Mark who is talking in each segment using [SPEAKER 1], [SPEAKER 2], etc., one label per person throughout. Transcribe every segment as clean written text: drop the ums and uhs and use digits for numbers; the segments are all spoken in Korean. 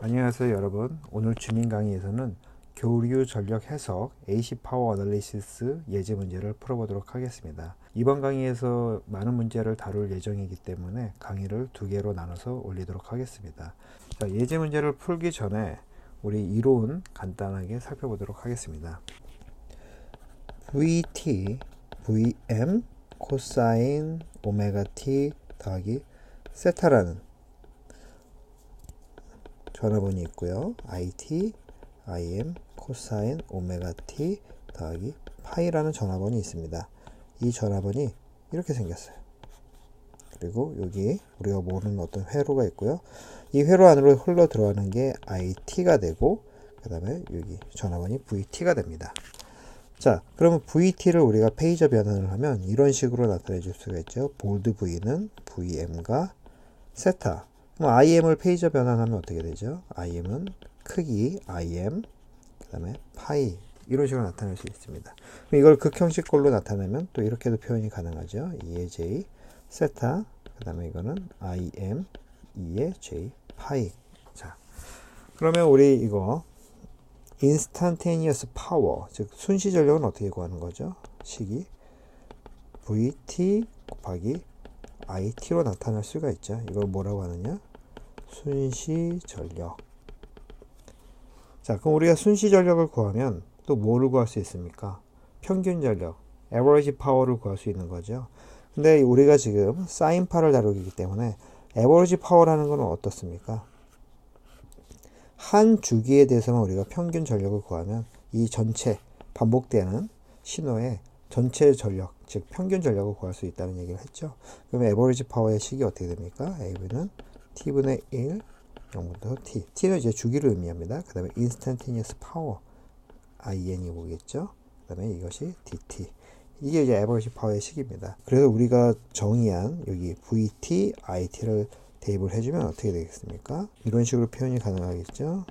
[SPEAKER 1] 안녕하세요 여러분. 오늘 주민 강의에서는 교류 전력 해석 AC 파워 어널리시스 예제 문제를 풀어보도록 하겠습니다. 이번 강의에서 많은 문제를 다룰 예정이기 때문에 강의를 두 개로 나눠서 올리도록 하겠습니다. 자, 예제 문제를 풀기 전에 우리 이론 간단하게 살펴보도록 하겠습니다. VT, VM, 코사인, 오메가 T 더하기 세타라는 전화번이 있고요. IT, IM, 코사인, 오메가 T 더하기 파이라는 전화번이 있습니다. 이 전화번이 이렇게 생겼어요. 그리고 여기 우리가 모르는 어떤 회로가 있고요. 이 회로 안으로 흘러 들어가는 게 IT가 되고 그 다음에 여기 전화번이 VT가 됩니다. 자, 그러면 VT를 우리가 페이저 변환을 하면 이런 식으로 나타내 줄 수가 있죠. 볼드 V는 VM과 세타. 그럼 IM을 페이저 변환하면 어떻게 되죠? IM은 크기 IM, 그 다음에 파이 이런 식으로 나타낼 수 있습니다. 그럼 이걸 극형식꼴로 나타내면 또 이렇게도 표현이 가능하죠. 2의 J 세타, 그 다음에 이거는 IM 2의 J 파이. 자, 그러면 우리 이거 instantaneous power, 즉 순시 전력은 어떻게 구하는 거죠? 식이 VT 곱하기 IT로 나타날 수가 있죠. 이걸 뭐라고 하느냐? 순시 전력. 자, 그럼 우리가 순시 전력을 구하면 또 뭐를 구할 수 있습니까? 평균 전력, average power를 구할 수 있는 거죠. 근데 우리가 지금 사인파를 다루기 때문에 average power라는 건 어떻습니까? 한 주기에 대해서만 우리가 평균 전력을 구하면 이 전체 반복되는 신호의 전체 전력, 즉 평균 전력을 구할 수 있다는 얘기를 했죠. 그러면 에버리지 파워의 식이 어떻게 됩니까? AV는 T분의 1, 0부터 T. T는 이제 주기를 의미합니다. 그 다음에 instantaneous power, IN이 오겠죠. 그 다음에 이것이 DT. 이게 이제 에버리지 파워의 식입니다. 그래서 우리가 정의한 여기 VT, IT를 대입을 해주면 어떻게 되겠습니까? 이런 식으로 표현이 가능하겠죠.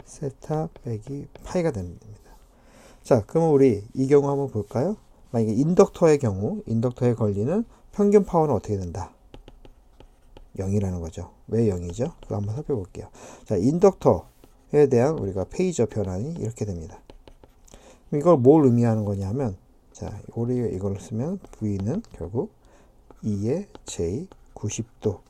[SPEAKER 1] 세타 빼기 파이가 됩니다. 자, 그러면 우리 이 경우 한번 볼까요? 만약에 인덕터의 경우, 인덕터에 걸리는 평균 파워는 어떻게 된다? 0이라는 거죠. 왜 0이죠? 그거 한번 살펴볼게요. 자, 인덕터에 대한 우리가 페이저 변환이 이렇게 됩니다. 이걸 뭘 의미하는 거냐면, 자, 우리가 이걸 쓰면 V는 결국 2의 J 90도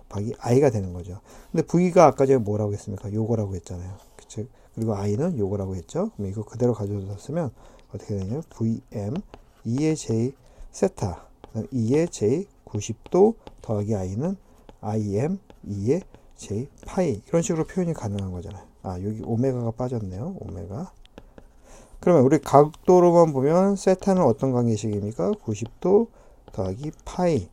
[SPEAKER 1] 곱하기 I가 되는 거죠. 근데 V가 아까 제가 뭐라고 했습니까? 요거라고 했잖아요. 즉, 그리고 I는 요거라고 했죠. 그럼 이거 그대로 가져다 쓰면 어떻게 되냐면 VM 2의 J 세타 2의 J 90도 더하기 I는 IM 2의 J 파이 이런 식으로 표현이 가능한 거잖아요. 아, 여기 오메가가 빠졌네요. 오메가. 그러면 우리 각도로만 보면 세타는 어떤 관계식입니까? 90도 더하기 파이.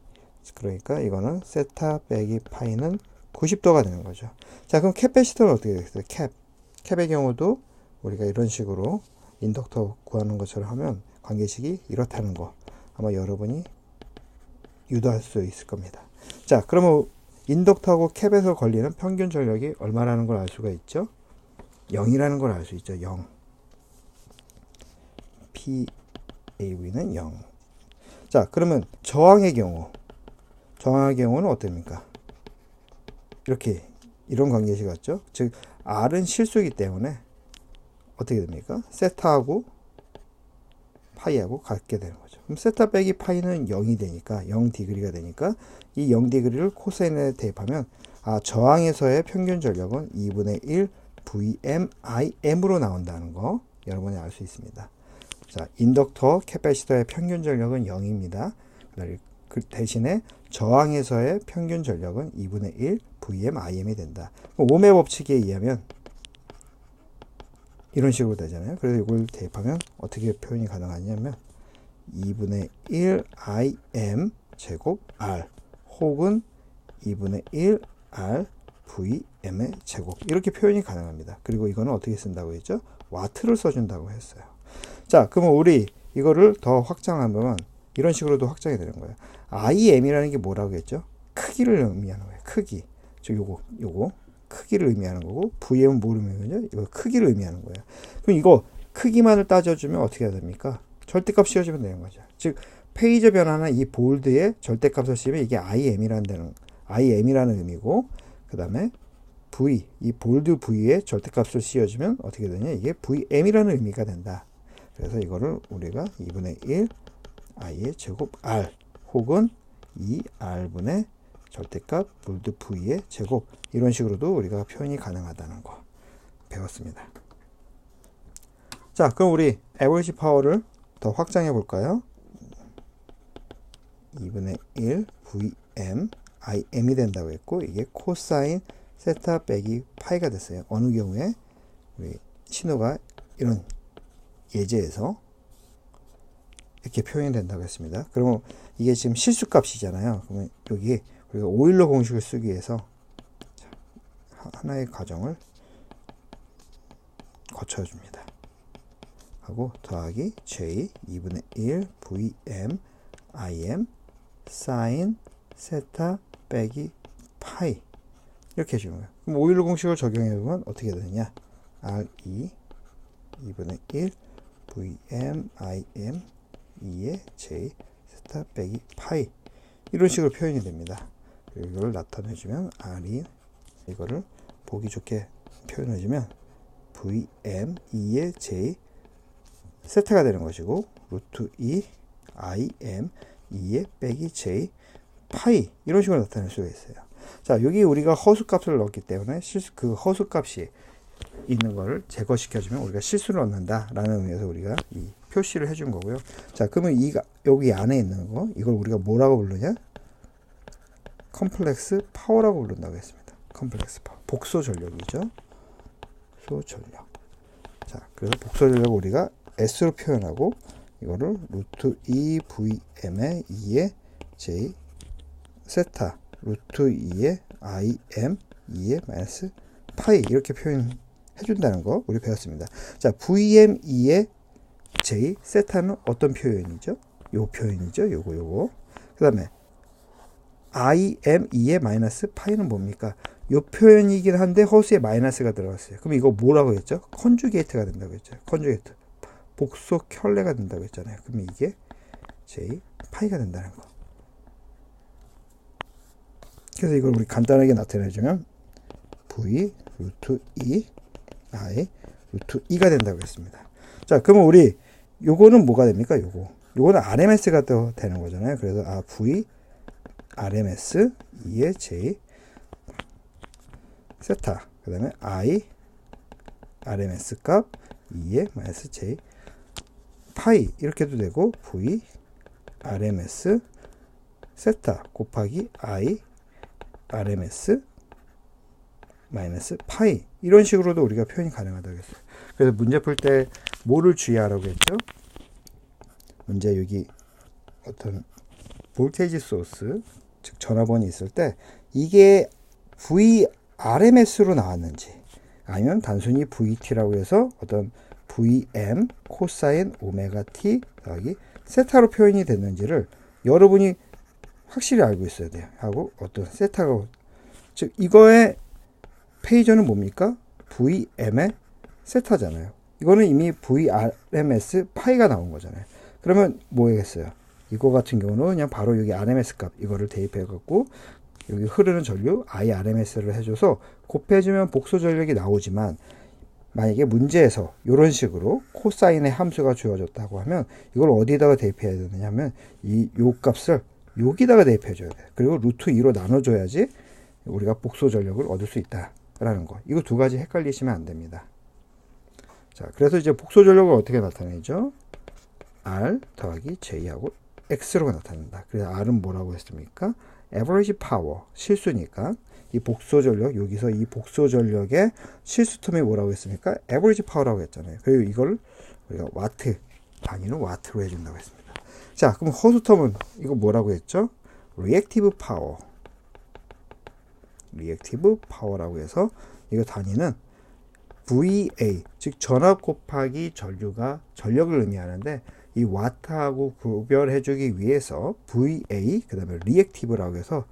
[SPEAKER 1] 그러니까 이거는 세타 빼기 파이는 90도가 되는 거죠. 자, 그럼 캐패시터는 어떻게 되겠어요? 캡의 경우도 우리가 이런 식으로 인덕터 구하는 것처럼 하면 관계식이 이렇다는 거 아마 여러분이 유도할 수 있을 겁니다. 자, 그러면 인덕터하고 캡에서 걸리는 평균 전력이 얼마라는 걸 알 수가 있죠? 0이라는 걸 알 수 있죠. 0. PAV는 0. 자, 그러면 저항의 경우는 어떻습니까? 이렇게 이런 관계식 같죠? 즉 R은 실수이기 때문에 어떻게 됩니까? 세타하고 파이하고 같게 되는 거죠. 그럼 세타 빼기 파이는 0이 되니까 0디그리가 되니까 이 0디그리를 코사인에 대입하면 저항에서의 평균 전력은 2분의 1 VMIM으로 나온다는 거 여러분이 알 수 있습니다. 자, 인덕터 캐패시터의 평균 전력은 0입니다. 그 대신에 저항에서의 평균 전력은 2분의 1 VMIM이 된다. 오메 법칙에 의하면 이런 식으로 되잖아요. 그래서 이걸 대입하면 어떻게 표현이 가능하냐면 2분의 1 IM 제곱 R 혹은 2분의 1 R VM의 제곱 이렇게 표현이 가능합니다. 그리고 이거는 어떻게 쓴다고 했죠? 와트를 써준다고 했어요. 자, 그러면 우리 이거를 더 확장하면 이런 식으로도 확장이 되는 거예요. IM이라는 게 뭐라고 했죠? 크기를 의미하는 거예요. 크기. 요거 크기를 의미하는 거고 VM은 뭘 의미하냐? 이거 크기를 의미하는 거예요. 그럼 이거 크기만을 따져주면 어떻게 해야 됩니까? 절대값 씌워주면 되는 거죠. 즉 페이저 변화나 이 볼드의 절대값을 씌우면 이게 IM이라는 데는 IM이라는 의미고, 그 다음에 V, 이 볼드 V에 절대값을 씌워주면 어떻게 되냐? 이게 VM이라는 의미가 된다. 그래서 이거를 우리가 2분의 1 I의 제곱 R 혹은 2R분의 절대값 볼드 V의 제곱, 이런 식으로도 우리가 표현이 가능하다는 거 배웠습니다. 자, 그럼 우리 average 파워를 더 확장해 볼까요? 2분의 1 VM IM이 된다고 했고, 이게 코사인 세타 빼기 파이가 됐어요. 어느 경우에 우리 신호가 이런 예제에서 이렇게 표현이 된다고 했습니다. 그러면 이게 지금 실수값이잖아요. 그러면 여기 우리가 오일러 공식을 쓰기 위해서 하나의 과정을 거쳐줍니다. 하고 더하기 J 2분의 1 VM IM 사인 세타 빼기 파이, 이렇게 해주는 거예요. 그럼 오일러 공식을 적용해보면 어떻게 되느냐? R2 2분의 1 VM IM 2의 J 세타 빼기 파이, 이런 식으로 표현이 됩니다. 그리고 이걸 나타내주면 R이, 이거를 보기 좋게 표현해주면 VM 2의 J 세타가 되는 것이고, 루트 2 IM 2의 빼기 J 파이, 이런 식으로 나타낼 수가 있어요. 자, 여기 우리가 허수값을 넣었기 때문에 그 허수값이 있는 거를 제거시켜주면 우리가 실수를 얻는다 라는 의미에서 우리가 이 표시를 해준 거고요. 자, 그러면 여기 안에 있는 거, 이걸 우리가 뭐라고 부르냐? 컴플렉스 파워라고 부른다고 했습니다. 컴플렉스 파워, 복소 전력이죠. 복소 전력. 자, 그래서 복소 전력을 우리가 S로 표현하고, 이거를 루트 2VM의 2의 J 세타 루트 2의 IM 2의 마이너스 파이, 이렇게 표현해 준다는 거 우리 배웠습니다. 자, VM 2의 J 세타는 어떤 표현이죠? 요 표현이죠. 요거. 그 다음에 IM 2의 마이너스 파이는 뭡니까? 요 표현이긴 한데 허수에 마이너스가 들어갔어요. 그럼 이거 뭐라고 했죠? 컨주게이트가 된다고 했죠. 컨주게이트. 복소 켤레가 된다고 했잖아요. 그럼 이게 J 파이가 된다는 거. 그래서 이걸 우리 간단하게 나타내주면 V 루트 2 I 루트 2가 된다고 했습니다. 자, 그러면 우리 요거는 뭐가 됩니까? 요거는 RMS가 또 되는 거잖아요. 그래서 V RMS 2의 J 세타, 그 다음에 I RMS 값 2의 마이너스 J 파이, 이렇게도 되고, V RMS 세타 곱하기 I RMS 마이너스 파이, 이런 식으로도 우리가 표현이 가능하다고 했어요. 그래서 문제 풀 때 뭐를 주의하라고 했죠? 문제 여기 어떤 볼테이지 소스, 즉 전화번이 있을 때 이게 VRMS로 나왔는지, 아니면 단순히 VT라고 해서 어떤 VM 코사인 오메가 T 더하기 세타로 표현이 됐는지를 여러분이 확실히 알고 있어야 돼요. 하고 어떤 세타가, 즉 이거의 페이저는 뭡니까? VM의 세타잖아요. 이거는 이미 VRMS 파이가 나온 거잖아요. 그러면 뭐겠어요? 이거 같은 경우는 그냥 바로 여기 RMS 값 이거를 대입해 갖고 여기 흐르는 전류 IRMS를 해줘서 곱해주면 복소 전력이 나오지만, 만약에 문제에서 이런 식으로 코사인의 함수가 주어졌다고 하면 이걸 어디다가 대입해야 되느냐면 요 값을 여기다가 대입해 줘야 돼. 그리고 루트 2로 나눠줘야지 우리가 복소 전력을 얻을 수 있다라는 거. 이거 두 가지 헷갈리시면 안 됩니다. 자, 그래서 이제 복소 전력을 어떻게 나타내죠? R 더하기 J하고 X로 나타낸다. 그래서 R은 뭐라고 했습니까? average power, 실수니까. 이 복소 전력, 여기서 이 복소 전력의 실수 텀이 뭐라고 했습니까? average power라고 했잖아요. 그리고 이걸 우리가 와트, 단위는 와트로 해준다고 했습니다. 자, 그럼 허수 텀은 이거 뭐라고 했죠? reactive power. reactive power라고 해서 이거 단위는 VA, 즉 전압 곱하기 전류가 전력을 의미하는데, 이 와트하고 구별해주기 위해서 VA, 그 다음에 reactive라고 해서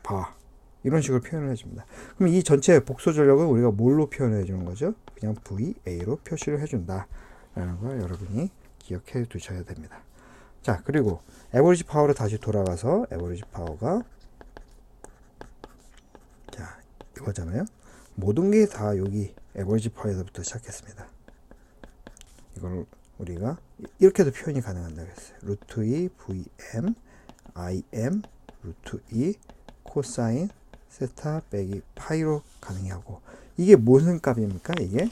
[SPEAKER 1] 바, 이런 식으로 표현을 해줍니다. 그럼 이 전체 복소 전력은 우리가 뭘로 표현해 주는 거죠? 그냥 VA로 표시를 해준다 라는 걸 여러분이 기억해 두셔야 됩니다. 자, 그리고 에버리지 파워로 다시 돌아가서 에버리지 파워가 이거잖아요. 모든 게 다 여기 에버리지 파워에서부터 시작했습니다. 이걸 우리가 이렇게도 표현이 가능한다고 했어요. 루트 2 VM IM 루트 2 코사인 세타 빼기 파이로 가능하고, 이게 무슨 값입니까? 이게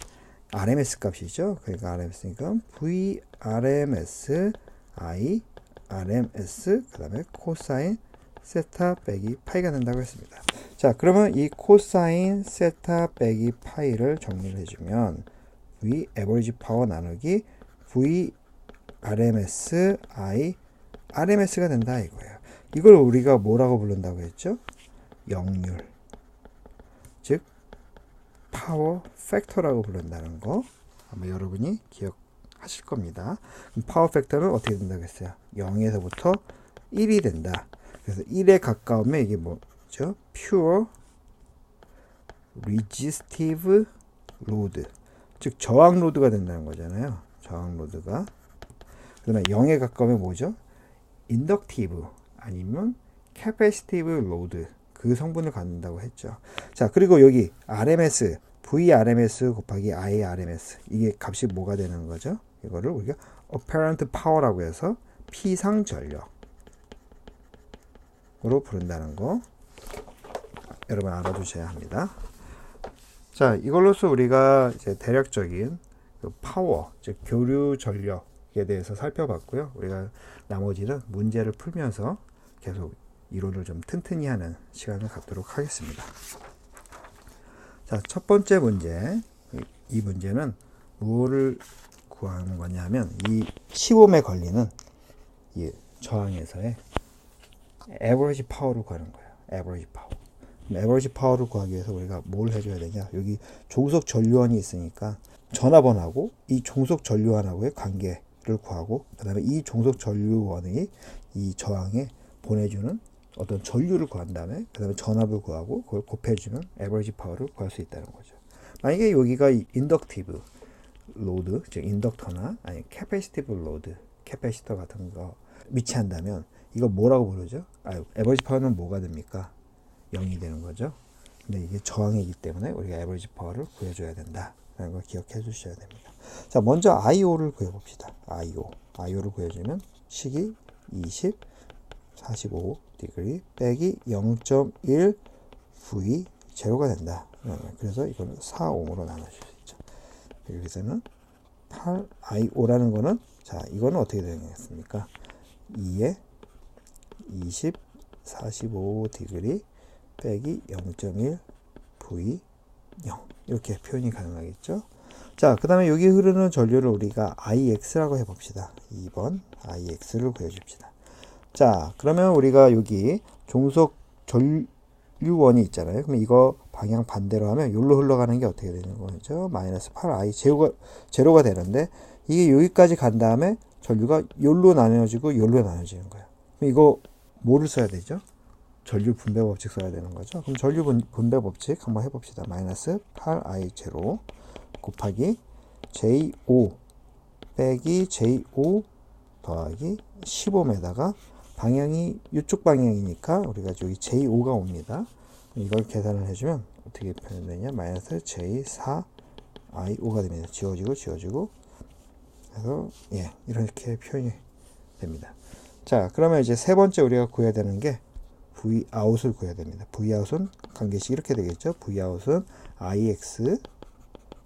[SPEAKER 1] RMS 값이죠. 그러니까 RMS니까 V RMS I RMS 그 다음에 코사인 세타 빼기 파이가 된다고 했습니다. 자, 그러면 이 코사인 세타 빼기 파이를 정리를 해주면 V 에버리지 파워 나누기 V RMS I RMS가 된다 이거예요. 이걸 우리가 뭐라고 부른다고 했죠? 역률, 즉 파워 팩터라고 부른다는 거 아마 여러분이 기억하실 겁니다. 그럼 파워 팩터는 어떻게 된다고 했어요? 0에서부터 1이 된다. 그래서 1에 가까우면 이게 뭐죠? pure resistive load, 즉 저항 로드가 된다는 거잖아요. 저항 로드가. 그다음에 0에 가까우면 뭐죠? inductive 아니면 capacitive load, 그 성분을 갖는다고 했죠. 자, 그리고 여기 RMS, VRMS 곱하기 IRMS, 이게 값이 뭐가 되는 거죠? 이거를 우리가 apparent power라고 해서 피상 전력으로 부른다는 거 여러분 알아두셔야 합니다. 자, 이걸로서 우리가 이제 대략적인 그 파워, 즉 교류 전력에 대해서 살펴봤고요. 우리가 나머지는 문제를 풀면서 계속 이론을 좀 튼튼히 하는 시간을 갖도록 하겠습니다. 자, 첫 번째 문제. 이 문제는 뭐를 구하는 거냐면 이 15옴에 걸리는 이 저항에서의 에버리지 파워를 구하는 거예요. 에버리지 파워. 에버리지 파워를 구하기 위해서 우리가 뭘 해줘야 되냐? 여기 종속 전류원이 있으니까 전압원하고 이 종속 전류원하고의 관계를 구하고, 그 다음에 이 종속 전류원이 이 저항에 보내주는 어떤 전류를 구한 다음에 그 다음에 전압을 구하고 그걸 곱해주면 에버리지 파워를 구할 수 있다는 거죠. 만약에 여기가 인덕티브 로드, 즉 인덕터나 아니 캐패시티브 로드, 캐패시터 같은 거 위치한다면 이거 뭐라고 부르죠? 에버리지 파워는 뭐가 됩니까? 0이 되는 거죠. 근데 이게 저항이기 때문에 우리가 에버리지 파워를 구해줘야 된다 라는 걸 기억해 주셔야 됩니다. 자, 먼저 IO를 구해봅시다. IO를 구해주면 식이 20 45 디그리 빼기 0.1 V 제로가 된다. 그래서 이거는 4옴으로 나눠줄 수 있죠. 여기서는 8IO라는 거는, 자, 이거는 어떻게 되겠습니까? 2에 20 45 디그리 빼기 0.1 V 0 이렇게 표현이 가능하겠죠. 자, 그 다음에 여기 흐르는 전류를 우리가 IX라고 해봅시다. 2번 IX를 구해줍시다. 자, 그러면 우리가 여기 종속 전류원이 있잖아요. 그럼 이거 방향 반대로 하면 여기로 흘러가는 게 어떻게 되는 거죠? 마이너스 8I 제로가 되는데, 이게 여기까지 간 다음에 전류가 여기로 나눠지고 여기로 나눠지는 거예요. 그럼 이거 뭐를 써야 되죠? 전류 분배 법칙 써야 되는 거죠. 그럼 전류 분배 법칙 한번 해봅시다. 마이너스 8I 제로 곱하기 J5 빼기 J5 더하기 15에다가 방향이 이쪽 방향이니까 우리가 여기 J5가 옵니다. 이걸 계산을 해주면 어떻게 표현되냐? 마이너스 J4I5가 됩니다. 지워지고 그래서 이렇게 표현이 됩니다. 자, 그러면 이제 세 번째 우리가 구해야 되는 게 Vout을 구해야 됩니다. Vout은 관계식 이렇게 되겠죠. Vout은 IX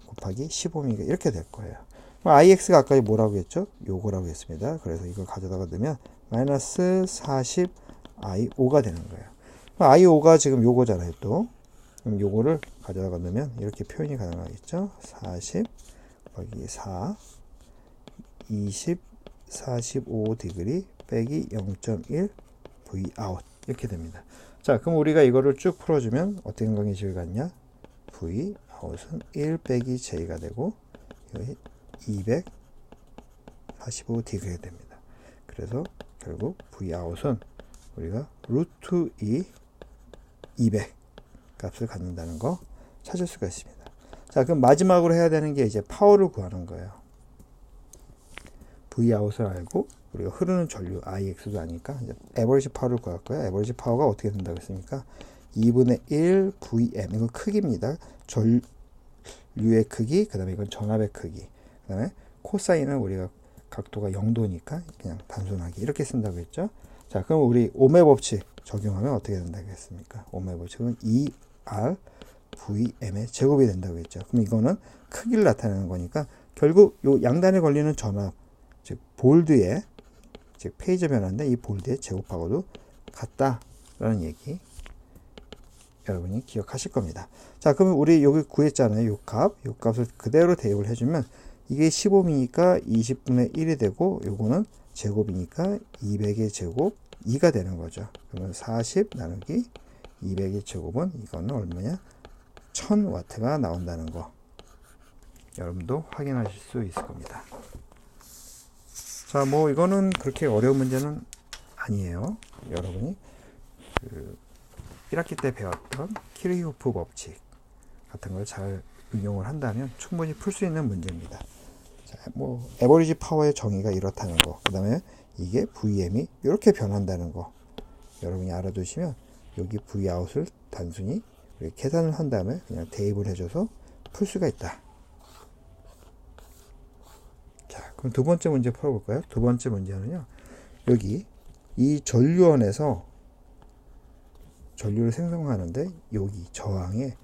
[SPEAKER 1] 곱하기 15가 이렇게 될 거예요. IX가 아까 뭐라고 했죠? 요거라고 했습니다. 그래서 이걸 가져다가 넣으면 마이너스 40I5가 되는 거예요. I5가 지금 요거잖아요, 또. 그럼 요거를 가져다가 넣으면 이렇게 표현이 가능하겠죠? 40 곱하기 4, 20, 45 디그리 빼기 0.1 Vout 이렇게 됩니다. 자, 그럼 우리가 이거를 쭉 풀어주면 어떤 관계식을 갖냐? Vout은 1 빼기 J가 되고 여기 245 디그리가 됩니다. 그래서 결국 Vout은 우리가 루트 200 값을 갖는다는 거 찾을 수가 있습니다. 자, 그럼 마지막으로 해야 되는 게 이제 파워를 구하는 거예요. Vout을 알고 우리가 흐르는 전류 IX도 아니까 이제 에버리지 파워를 구할 거야. 에버리지 파워가 어떻게 된다고 했습니까? 2분의 1 VM. 이건 크기입니다. 전류의 크기, 그 다음에 이건 전압의 크기. 그 다음에 코사인은 우리가 각도가 0도니까 그냥 단순하게 이렇게 쓴다고 했죠. 자, 그럼 우리 오메 법칙 적용하면 어떻게 된다고 했습니까? 오메 법칙은 2R VM의 제곱이 된다고 했죠. 그럼 이거는 크기를 나타내는 거니까 결국 요 양단에 걸리는 전압, 즉 볼드의, 즉 페이저 변화인데 이 볼드의 제곱하고도 같다라는 얘기 여러분이 기억하실 겁니다. 자, 그러면 우리 여기 구했잖아요. 요 값을 그대로 대입을 해주면 이게 15이니까 20분의 1이 되고 요거는 제곱이니까 200의 제곱 2가 되는 거죠. 그러면 40 나누기 200의 제곱은 이거는 얼마냐? 1000W가 나온다는 거 여러분도 확인하실 수 있을 겁니다. 자, 뭐 이거는 그렇게 어려운 문제는 아니에요. 여러분이 1학기 때 배웠던 키르히호프 법칙 같은 걸 잘 응용을 한다면 충분히 풀 수 있는 문제입니다. 자, 뭐 에버리지 파워의 정의가 이렇다는 거, 그 다음에 이게 VM이 이렇게 변한다는 거 여러분이 알아두시면 여기 Vout을 단순히 계산을 한 다음에 그냥 대입을 해줘서 풀 수가 있다. 자, 그럼 두 번째 문제 풀어볼까요? 두 번째 문제는요, 여기 이 전류원에서 전류를 생성하는데 여기 저항에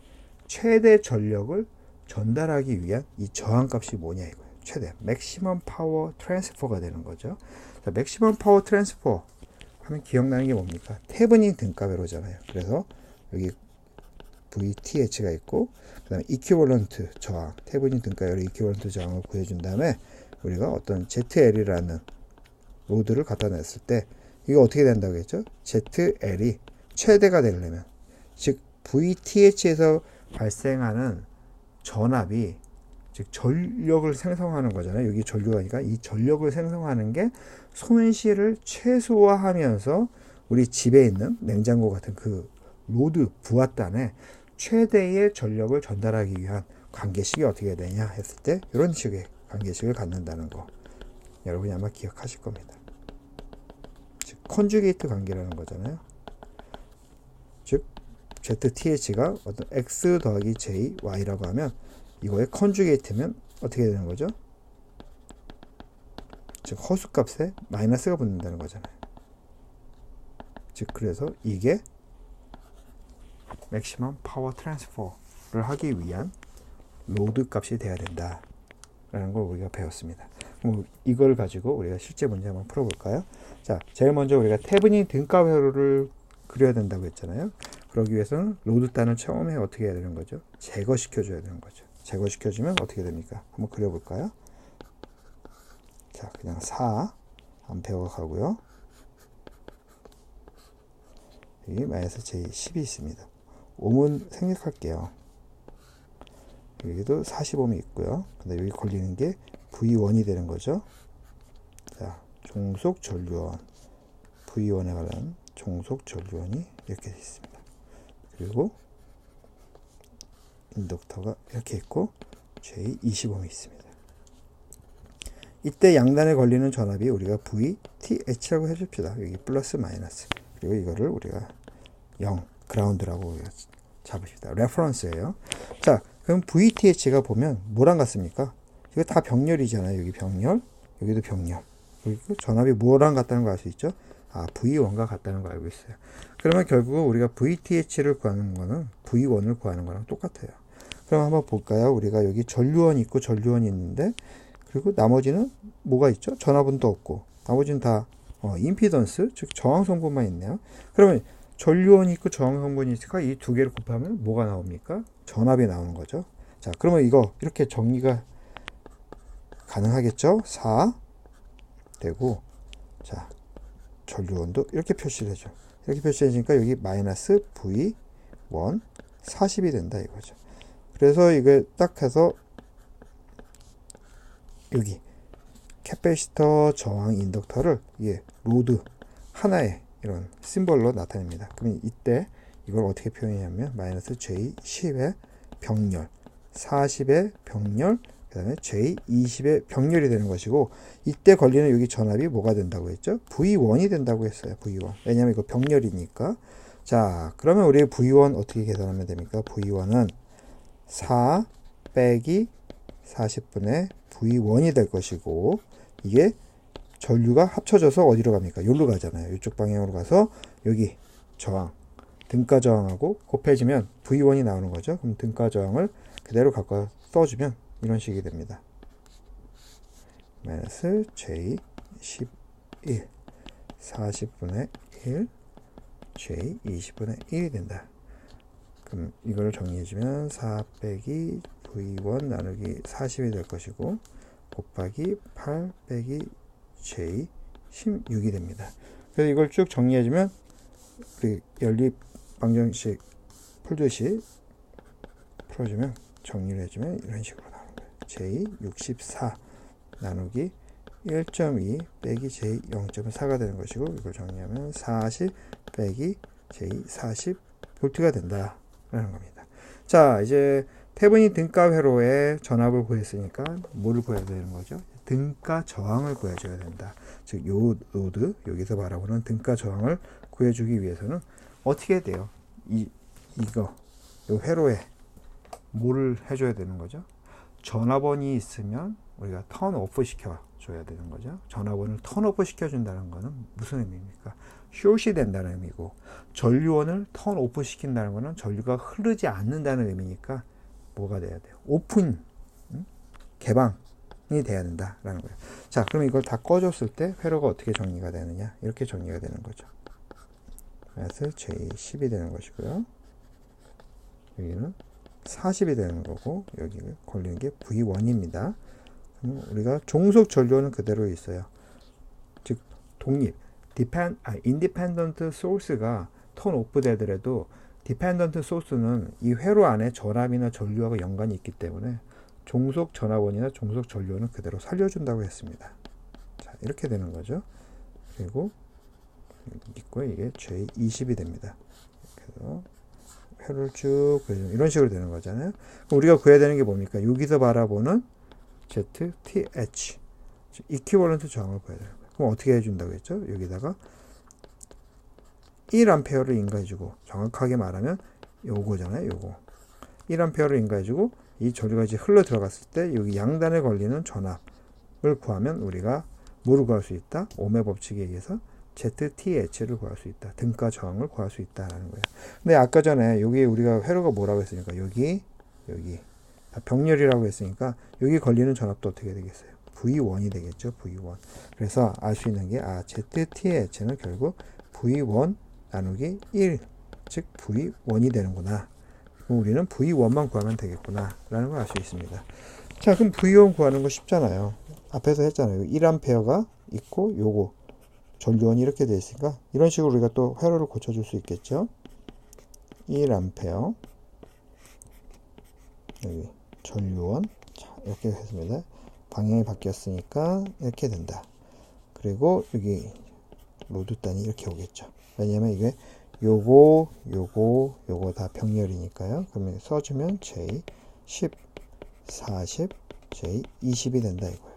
[SPEAKER 1] 최대 전력을 전달하기 위한 이 저항값이 뭐냐 이거예요. 최대 맥시멈 파워 트랜스퍼가 되는 거죠. 자, 맥시멈 파워 트랜스퍼 하면 기억나는 게 뭡니까? 테브닝 등가회로잖아요. 그래서 여기 VTH가 있고 그 다음에 이퀴벌런트 저항, 테브닝 등가회로 이퀴벌런트 저항을 구해준 다음에 우리가 어떤 ZL이라는 로드를 갖다 냈을 때 이거 어떻게 된다고 했죠? ZL이 최대가 되려면, 즉 VTH에서 발생하는 전압이, 즉 전력을 생성하는 거잖아요. 여기 전류가니까 이 전력을 생성하는 게 손실을 최소화하면서 우리 집에 있는 냉장고 같은 그 로드 부하단에 최대의 전력을 전달하기 위한 관계식이 어떻게 되냐 했을 때 이런 식의 관계식을 갖는다는 거 여러분이 아마 기억하실 겁니다. 즉 컨주게이트 관계라는 거잖아요. 즉 ZTH가 어떤 X 더하기 J, Y라고 하면 이거의 컨주게이트면 어떻게 되는 거죠? 즉 허수값에 마이너스가 붙는다는 거잖아요. 즉 그래서 이게 맥시멈 파워 트랜스퍼를 하기 위한 로드 값이 돼야 된다 라는 걸 우리가 배웠습니다. 그럼 이걸 가지고 우리가 실제 문제 한번 풀어볼까요? 자, 제일 먼저 우리가 테브닝 등가 회로를 그려야 된다고 했잖아요. 그러기 위해서는 로드단을 처음에 어떻게 해야 되는 거죠? 제거시켜 줘야 되는 거죠. 제거시켜 주면 어떻게 됩니까? 한번 그려볼까요? 자, 그냥 4A가 가고요. 여기 마이너스 J10이 있습니다. 옴은 생략할게요. 여기도 40옴이 있고요. 근데 여기 걸리는 게 V1이 되는 거죠. 자, 종속 전류원 V1에 관한 종속 전류원이 이렇게 되어 있습니다. 그리고 인덕터가 이렇게 있고 J20옴이 있습니다. 이때 양단에 걸리는 전압이 우리가 VTH라고 해줍시다. 여기 플러스 마이너스. 그리고 이거를 우리가 0 그라운드라고 우리가 잡읍시다. 레퍼런스예요. 자, 그럼 VTH가 보면 뭐랑 같습니까? 이거 다 병렬이잖아요. 여기 병렬, 여기도 병렬. 그리고 전압이 뭐랑 같다는 거 알 수 있죠? 아, V1과 같다는 거 알고 있어요. 그러면 결국 우리가 VTH를 구하는 거는 V1을 구하는 거랑 똑같아요. 그럼 한번 볼까요? 우리가 여기 전류원이 있고 전류원이 있는데, 그리고 나머지는 뭐가 있죠? 전압은 또 없고, 나머지는 다 임피던스, 즉 저항 성분만 있네요. 그러면 전류원이 있고 저항 성분이 있으니까 이 두 개를 곱하면 뭐가 나옵니까? 전압이 나오는 거죠. 자, 그러면 이거 이렇게 정리가 가능하겠죠? 4 되고, 자, 전류원도 이렇게 표시를 해줘. 이렇게 표시해주니까 여기 마이너스 V1 40이 된다 이거죠. 그래서 이게 딱 해서 여기 캐패시터, 저항, 인덕터를 로드 하나의 이런 심벌로 나타냅니다. 그러면 이때 이걸 어떻게 표현하냐면 마이너스 J10의 병렬, 40의 병렬, 그 다음에 J20의 병렬이 되는 것이고, 이때 걸리는 여기 전압이 뭐가 된다고 했죠? V1이 된다고 했어요. V1. 왜냐하면 이거 병렬이니까. 자, 그러면 우리 V1 어떻게 계산하면 됩니까? V1은 4 빼기 40분의 V1이 될 것이고, 이게 전류가 합쳐져서 어디로 갑니까? 여기로 가잖아요. 이쪽 방향으로 가서 여기 저항, 등가 저항하고 곱해지면 V1이 나오는 거죠. 그럼 등가 저항을 그대로 갖고 써주면 이런 식이 됩니다. 마이너스 J 11 40분의 1 J 20분의 1이 된다. 그럼 이걸 정리해주면 4 빼기 V1 나누기 40이 될 것이고 곱하기 8 빼기 J 16이 됩니다. 그래서 이걸 쭉 정리해주면 우리 연립 방정식 풀듯이 풀어주면 정리를 해주면 이런 식으로 나오는 거예요. J 64 나누기 1.2 빼기 J 0.4가 되는 것이고 이걸 정리하면 40 빼기 J 40 볼트가 된다 라는 겁니다. 자, 이제 태분인 등가 회로의 전압을 구했으니까 뭐를 구해야 되는 거죠? 등가 저항을 구해줘야 된다. 즉, 요 노드, 여기서 바라보는 등가 저항을 구해주기 위해서는 어떻게 돼요? 이거, 요 회로에 뭐를 해줘야 되는 거죠? 전압원이 있으면 우리가 턴 오프 시켜줘야 되는 거죠. 전압원을 턴 오프 시켜준다는 거는 무슨 의미입니까? 숏이 된다는 의미고, 전류원을 턴 오프 시킨다는 거는 전류가 흐르지 않는다는 의미니까 뭐가 돼야 돼요? 오픈, 개방이 돼야 된다라는 거예요. 자, 그럼 이걸 다 꺼줬을 때 회로가 어떻게 정리가 되느냐? 이렇게 정리가 되는 거죠. 그래서 J10이 되는 것이고요. 여기는 40이 되는 거고, 여기 걸리는 게 V1입니다. 그럼 우리가 종속 전류원은 그대로 있어요. 즉, 독립, 인디펜던트 소스가 턴 오프 되더라도 디펜던트 소스는 이 회로 안에 전압이나 전류하고 연관이 있기 때문에 종속 전압원이나 종속 전류원은 그대로 살려준다고 했습니다. 자, 이렇게 되는 거죠. 그리고 있고요. 이게 J20이 됩니다. 그래서 회로를 쭉 그려주면 이런 식으로 되는 거잖아요. 그럼 우리가 구해야 되는 게 뭡니까? 여기서 바라보는 ZTH 이퀴벌런트 저항을 구해야 돼요. 그럼 어떻게 해준다고 했죠? 여기다가 1A를 인가해주고, 정확하게 말하면 요거잖아요. 요거 1A를 인가해주고 이 전류가 이제 흘러 들어갔을 때 여기 양단에 걸리는 전압을 구하면 우리가 뭐를 구할 수 있다? ohm의 법칙에 의해서 ZTH를 구할 수 있다. 등가 저항을 구할 수 있다라는 거예요. 근데 아까 전에 여기 우리가 회로가 뭐라고 했으니까 여기 다 병렬이라고 했으니까 여기 걸리는 전압도 어떻게 되겠어요? V1이 되겠죠. V1. 그래서 알 수 있는 게 ZTH는 결국 V1 나누기 1, 즉 V1이 되는구나. 그럼 우리는 V1만 구하면 되겠구나 라는 걸 알 수 있습니다. 자, 그럼 V1 구하는 거 쉽잖아요. 앞에서 했잖아요. 1A가 있고 요거 전류원이 이렇게 되어 있으니까 이런 식으로 우리가 또 회로를 고쳐줄 수 있겠죠. 1A 여기 전류원, 자, 이렇게 했습니다. 방향이 바뀌었으니까 이렇게 된다. 그리고 여기 로드단이 이렇게 오겠죠. 왜냐면 이게 요거 다 병렬이니까요. 그러면 써주면 J10, 40, J20이 된다 이거예요.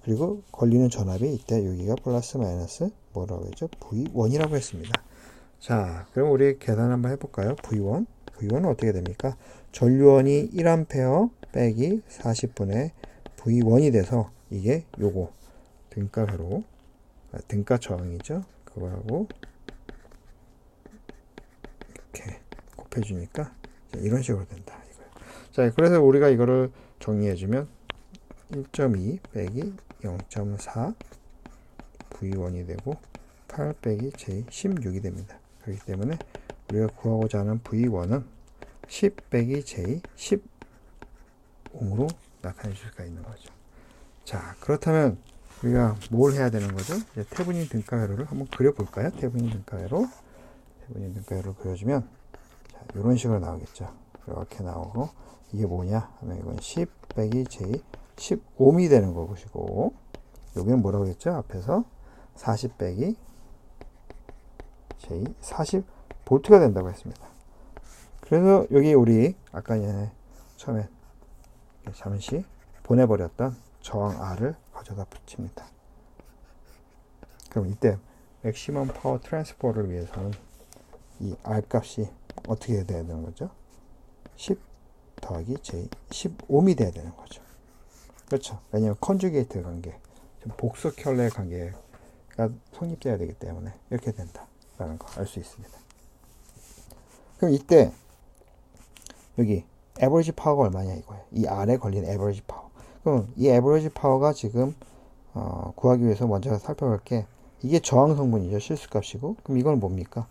[SPEAKER 1] 그리고 걸리는 전압이 이때 여기가 플러스 마이너스 뭐라고 했죠? V1이라고 했습니다. 자, 그럼 우리 계산 한번 해볼까요? V는 어떻게 됩니까? 전류원이 1A 빼기 40분의 V1이 돼서 이게 요거 등가 회로, 등가 저항이죠. 그거하고 이렇게 곱해주니까 이런 식으로 된다 이거예요. 자, 그래서 우리가 이거를 정리해주면 1.2 빼기 0.4 V1이 되고 8 빼기 J16이 됩니다. 그렇기 때문에 우리가 구하고자 하는 V1은 10 빼기 J10옴으로 나타낼 수가 있는 거죠. 자, 그렇다면 우리가 뭘 해야 되는 거죠? 이제 태분인 등가 회로를 한번 그려볼까요? 태분인 등가 회로 그려주면 자, 이런 식으로 나오겠죠. 이렇게 나오고 이게 뭐냐 하면 이건 10 빼기 J 10옴이 되는 것이고 여기는 뭐라고 했죠? 앞에서 40 빼기 J 40 볼트가 된다고 했습니다. 그래서 여기 우리 아까 처음에 잠시 보내버렸던 저항 R을 가져다 붙입니다. 그럼 이때 맥시멈 파워 트랜스퍼를 위해서는 이 R 값이 어떻게 돼야 되는 거죠? 10 더하기 J 15미 돼야 되는 거죠. 그렇죠. 왜냐하면 컨주게이트 관계, 복수 켤레 관계가 성립돼야 되기 때문에 이렇게 된다라는 거 알 수 있습니다. 그럼 이때 여기 에버리지 파워가 얼마냐 이거예요. 이 R에 걸린 에버리지 파워. 그럼 이 에버리지 파워가 지금 구하기 위해서 먼저 살펴볼 게 이게 저항 성분이죠. 실수값이고. 그럼 이건 뭡니까?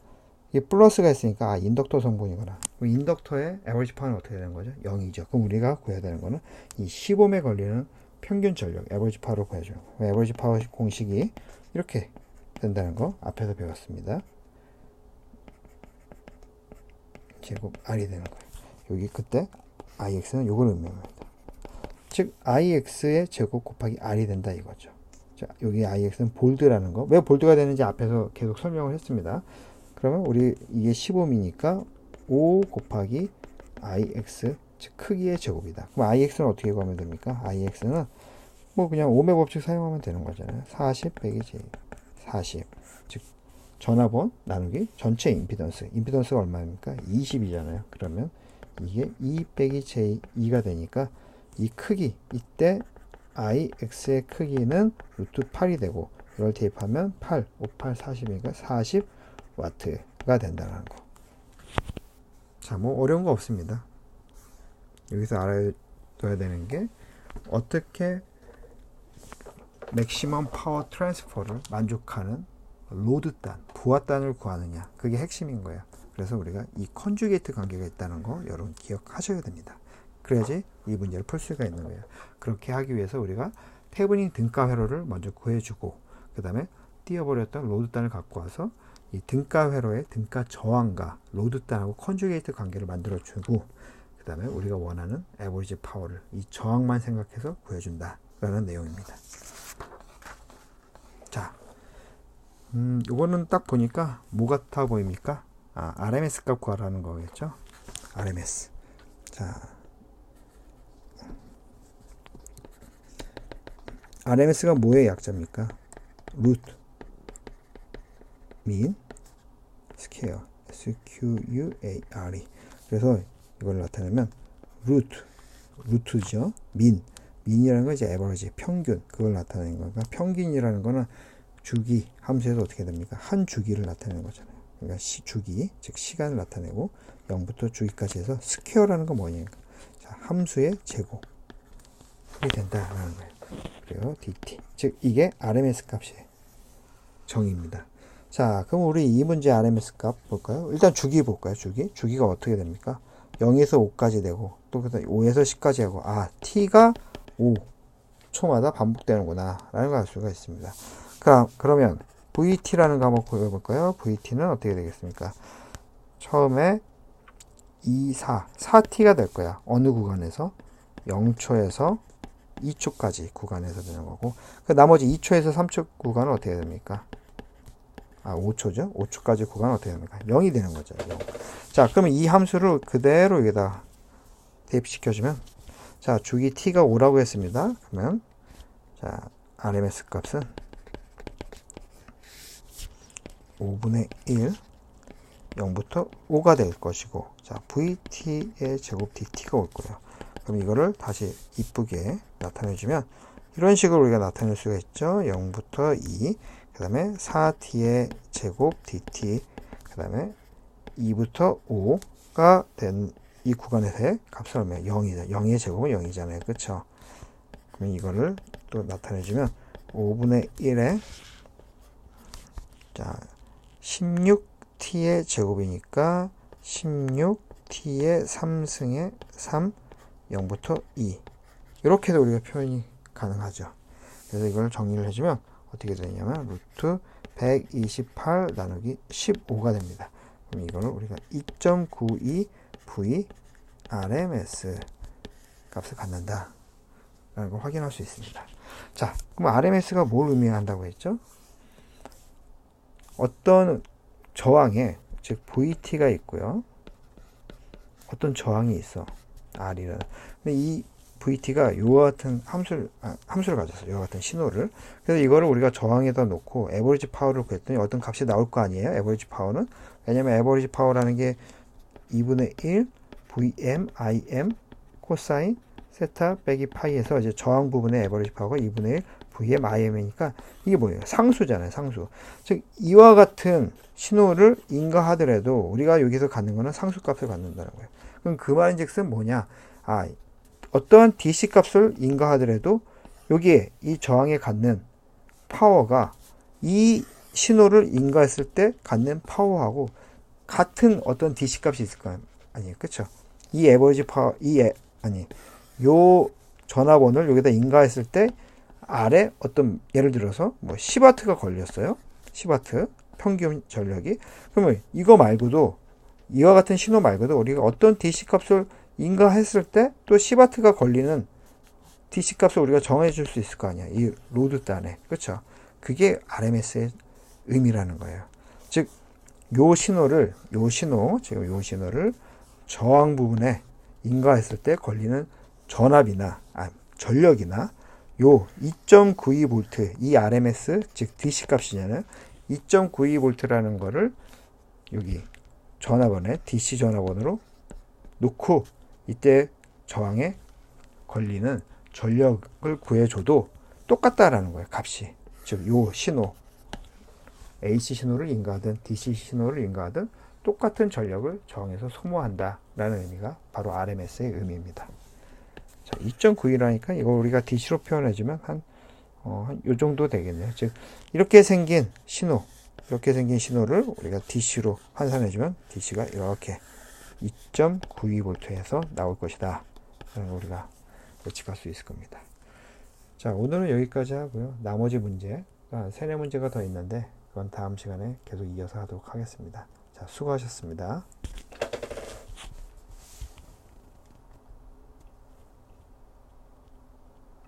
[SPEAKER 1] 이게 플러스가 있으니까 인덕터 성분이구나. 그럼 인덕터의 에버리지 파워는 어떻게 되는 거죠? 0이죠. 그럼 우리가 구해야 되는 거는 이 15에 걸리는 평균 전력 에버리지 파워를 구해주는 거예요. 에버리지 파워 공식이 이렇게 된다는 거 앞에서 배웠습니다. 제곱 R이 되는 거예요. 여기 그때 IX는 요걸 의미합니다. 즉 IX의 제곱 곱하기 R이 된다 이거죠. 자, 여기 IX는 볼드라는 거. 왜 볼드가 되는지 앞에서 계속 설명을 했습니다. 그러면 우리 이게 15미니까 5 곱하기 IX, 즉 크기의 제곱이다. 그럼 IX는 어떻게 구하면 됩니까? IX는 뭐 그냥 오메 법칙 사용하면 되는 거잖아요. 40 빼기 J 40. 즉 전압원 나누기 전체 임피던스. 임피던스가 얼마입니까? 20이잖아요. 그러면 이게 2 빼기 J 2가 되니까 이 크기, 이때 IX의 크기는 루트 8이 되고 이걸 대입하면 8, 5, 8, 40이니까 40W가 된다는 거. 자, 뭐 어려운 거 없습니다. 여기서 알아둬야 되는 게 어떻게 맥시멈 파워 트랜스퍼를 만족하는 로드단, 부하단을 구하느냐. 그게 핵심인 거예요. 그래서 우리가 이 컨주게이트 관계가 있다는 거 여러분 기억하셔야 됩니다. 그래야지 이 문제를 풀 수가 있는 거예요. 그렇게 하기 위해서 우리가 테이블링 등가 회로를 먼저 구해주고 그 다음에 띄어버렸던 로드단을 갖고 와서 이 등가 회로의 등가 저항과 로드단하고 컨주게이트 관계를 만들어주고 그 다음에 우리가 원하는 에버리지 파워를 이 저항만 생각해서 구해준다 라는 내용입니다. 자, 이거는 딱 보니까 뭐 같아 보입니까? RMS 값 구하라는 거겠죠? RMS. 자, RMS가 뭐의 약자입니까? 루트, 민, 스퀘어, SQUARE. 그래서 이걸 나타내면 루트죠. 민이라는 건 이제 에버리지, 평균. 그걸 나타내는 거니까 평균이라는 거는 주기 함수에서 어떻게 됩니까? 한 주기를 나타내는 거잖아요. 그러니까 주기, 즉 시간을 나타내고 0부터 주기까지 해서 스퀘어라는 건 뭐냐니까. 자, 함수의 제곱이 된다라는 거예요. 그리고 dt, 즉 이게 RMS 값의 정의입니다. 자, 그럼 우리 이 문제 RMS 값 볼까요? 일단 주기 볼까요? 주기가 어떻게 됩니까? 0에서 5까지 되고 또 5에서 10까지 하고 t가 5초마다 반복되는구나 라는 걸 알 수가 있습니다. 그러면 VT라는 거 한번 보여볼까요? VT는 어떻게 되겠습니까? 처음에 4T가 될 거야. 어느 구간에서? 0초에서 2초까지 구간에서 되는 거고 그 나머지 2초에서 3초 구간은 어떻게 됩니까? 5초죠? 5초까지 구간은 어떻게 됩니까? 0이 되는 거죠. 0. 자, 그러면 이 함수를 그대로 여기다 대입시켜주면 자, 주기 t가 5라고 했습니다. 그러면 자, RMS 값은 5분의 1 0부터 5가 될 것이고 자, VT의 제곱 DT가 올 거예요. 그럼 이거를 다시 이쁘게 나타내주면 이런 식으로 우리가 나타낼 수가 있죠. 0부터 2, 그 다음에 4t의 제곱 dt, 그 다음에 2부터 5가 된 이 구간에서의 값은 얼마예요? 0이다. 0의 제곱은 0이잖아요. 그쵸? 그러면 이거를 또 나타내주면 5분의 1에 자 16t의 제곱이니까 16t의 3승의 3 0부터 2 이렇게도 우리가 표현이 가능하죠. 그래서 이걸 정리를 해주면 어떻게 되냐면 루트 128 나누기 15가 됩니다. 그럼 이거를 우리가 2.92 V RMS 값을 갖는다 라는 걸 확인할 수 있습니다. 자, 그럼 RMS가 뭘 의미한다고 했죠? 어떤 저항에 즉 VT가 있고요. 어떤 저항이 있어. R이라는. 근데 이 VT가 요와 같은 함수를 가졌어요. 요와 같은 신호를. 그래서 이거를 우리가 저항에다 놓고 에버리지 파워를 구했더니 어떤 값이 나올 거 아니에요. 에버리지 파워는. 왜냐면 에버리지 파워라는 게 2분의 1 VM IM 코사인 세타 빼기 파이에서 이제 저항 부분의 에버리지 파워가 2분의 1 VM IM이니까 이게 뭐예요? 상수잖아요. 상수. 즉 이와 같은 신호를 인가하더라도 우리가 여기서 갖는 거는 상수값을 갖는다는 거예요. 그럼 그 말인즉슨 뭐냐? 어떠한 DC 값을 인가하더라도 여기에 이 저항에 갖는 파워가 이 신호를 인가했을 때 갖는 파워하고 같은 어떤 DC 값이 있을 거 아니에요. 그쵸? 이 에버리지 파워, 요 전압원을 여기다 인가했을 때 아래 어떤 예를 들어서 뭐 10W가 걸렸어요. 10W 평균 전력이. 그러면 이거 말고도 이와 같은 신호 말고도 우리가 어떤 DC 값을 인가했을 때 또 10W가 걸리는 DC 값을 우리가 정해 줄 수 있을 거 아니야. 이 로드 단에. 그렇죠? 그게 RMS의 의미라는 거예요. 즉 요 신호를 저항 부분에 인가했을 때 걸리는 전압이나 전력이나 요 2.92V 이 RMS 즉 DC 값이잖아요. 2.92V라는 거를 여기 전압원에 DC 전압원으로 놓고 이때 저항에 걸리는 전력을 구해줘도 똑같다라는 거예요. 값이. 즉 요 신호 AC 신호를 인가하든 DC 신호를 인가하든 똑같은 전력을 저항에서 소모한다라는 의미가 바로 RMS의 의미입니다. 자, 2.92라니까 이거 우리가 DC로 표현해주면 한 요 정도 되겠네요. 즉 이렇게 생긴 신호를 우리가 DC로 환산해주면 DC가 이렇게 2.92V에서 나올 것이다. 우리가 예측할 수 있을 겁니다. 자, 오늘은 여기까지 하고요. 나머지 문제, 3-4문제가 더 있는데 그건 다음 시간에 계속 이어서 하도록 하겠습니다. 자, 수고하셨습니다.